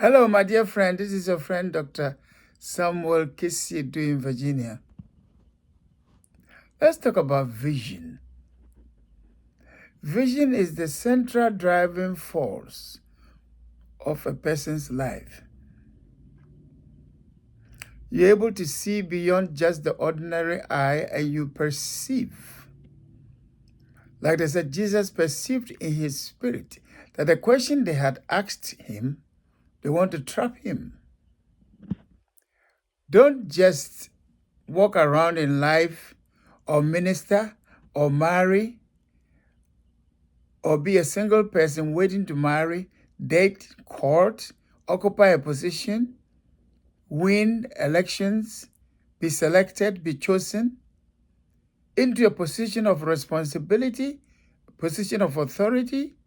Hello, my dear friend. This is your friend, Dr. Samuel Kisseadoo in Virginia. Let's talk about vision. Vision is the central driving force of a person's life. You're able to see beyond just the ordinary eye and you perceive. Like they said, Jesus perceived in his spirit that the question they had asked him, they want to trap him. Don't just walk around in life or minister or marry or be a single person waiting to marry, date, court, occupy a position, win elections, be selected, be chosen into a position of responsibility, position of authority,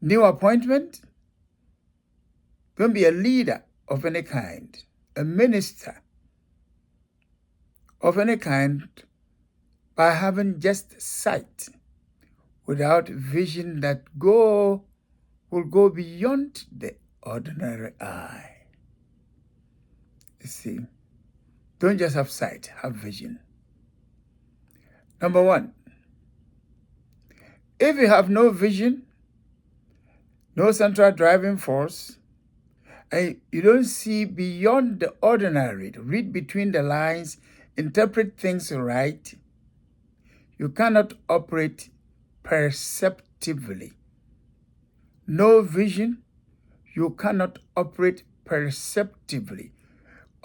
new appointment. Don't be a leader of any kind, a minister of any kind by having just sight without vision that will go beyond the ordinary eye. You see, don't just have sight, have vision. Number one, if you have no vision, no central driving force, and you don't see beyond the ordinary, read between the lines, interpret things right, you cannot operate perceptively. No vision, you cannot operate perceptively.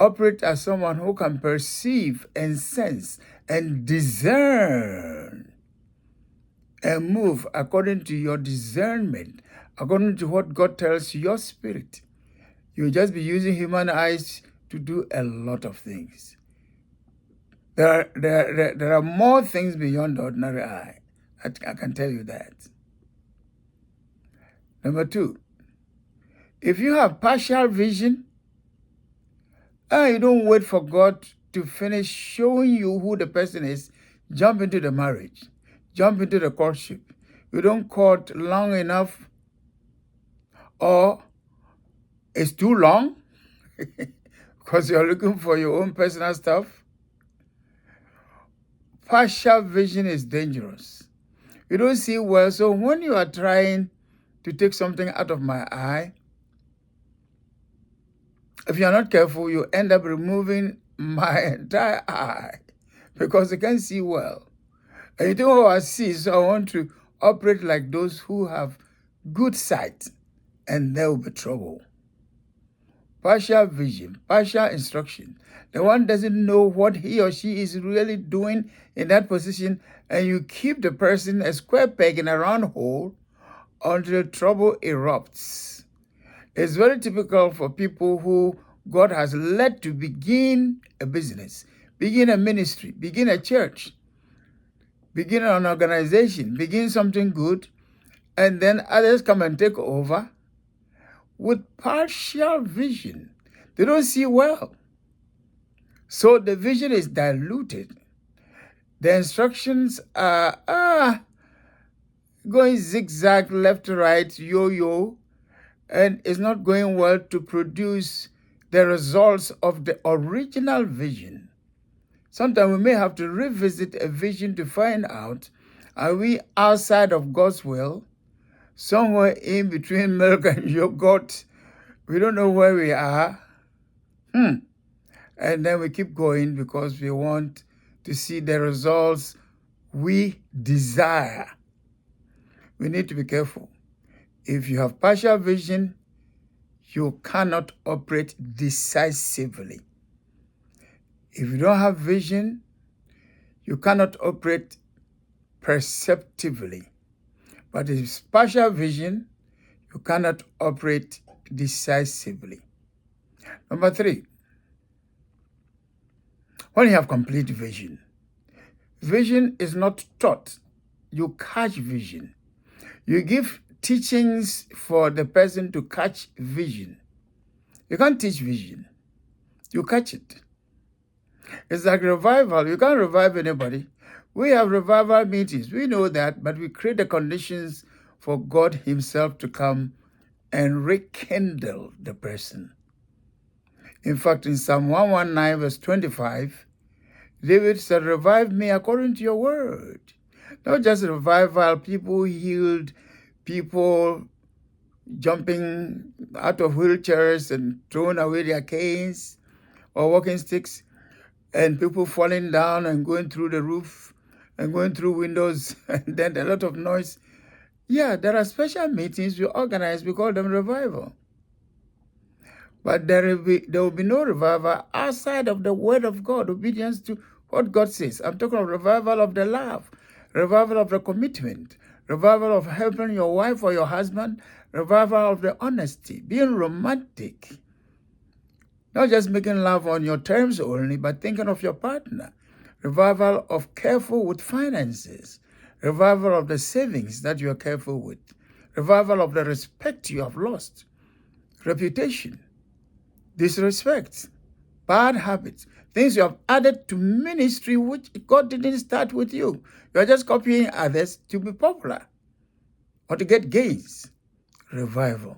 Operate as someone who can perceive and sense and discern and move according to your discernment, according to what God tells your spirit. You'll just be using human eyes to do a lot of things. There are more things beyond the ordinary eye. I can tell you that. Number two, if you have partial vision, you don't wait for God to finish showing you who the person is, jump into the marriage, jump into the courtship. You don't court long enough, or it's too long because you're looking for your own personal stuff. Partial vision is dangerous. You don't see well, so when you are trying to take something out of my eye, if you're not careful, you end up removing my entire eye because you can't see well. And you think, oh, I see, so I want to operate like those who have good sight, and there will be trouble. Partial vision, partial instruction. The one doesn't know what he or she is really doing in that position, and you keep the person a square peg in a round hole until trouble erupts. It's very typical for people who God has led to begin a business, begin a ministry, begin a church, begin an organization, begin something good, and then others come and take over with partial vision. They don't see well. So the vision is diluted. The instructions are going zigzag, left to right, yo-yo, and it's not going well to produce the results of the original vision. Sometimes we may have to revisit a vision to find out, are we outside of God's will? Somewhere in between milk and yogurt. We don't know where we are. And then we keep going because we want to see the results we desire. We need to be careful. If you have partial vision, you cannot operate decisively. If you don't have vision, you cannot operate perceptively. But if it's partial vision, you cannot operate decisively. Number three, when you have complete vision, vision is not taught. You catch vision. You give teachings for the person to catch vision. You can't teach vision. You catch it. It's like revival. You can't revive anybody. We have revival meetings. We know that, but we create the conditions for God himself to come and rekindle the person. In fact, in Psalm 119, verse 25, David said, revive me according to your word. Not just revival, people healed, people jumping out of wheelchairs and throwing away their canes or walking sticks, and people falling down and going through the roof and going through windows, and then a lot of noise. Yeah, there are special meetings we organize, we call them revival. But there will be no revival outside of the word of God, obedience to what God says. I'm talking of revival of the love, revival of the commitment, revival of helping your wife or your husband, revival of the honesty, being romantic. Not just making love on your terms only, but thinking of your partner. Revival of careful with finances. Revival of the savings that you are careful with. Revival of the respect you have lost. Reputation. Disrespect. Bad habits. Things you have added to ministry which God didn't start with you. You are just copying others to be popular or to get gains. Revival.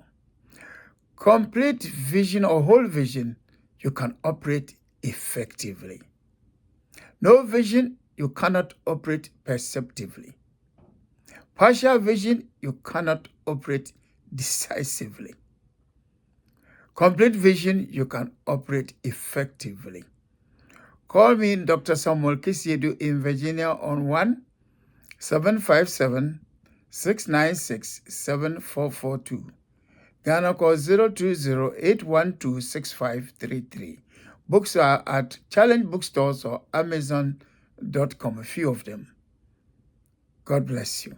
Complete vision or whole vision, you can operate effectively. No vision, you cannot operate perceptively. Partial vision, you cannot operate decisively. Complete vision, you can operate effectively. Call me Dr. Samuel Kisseadoo in Virginia on 1-757-696-7442. Ghana call 020-812-6533. Books are at Challenge Bookstores or Amazon.com, a few of them. God bless you.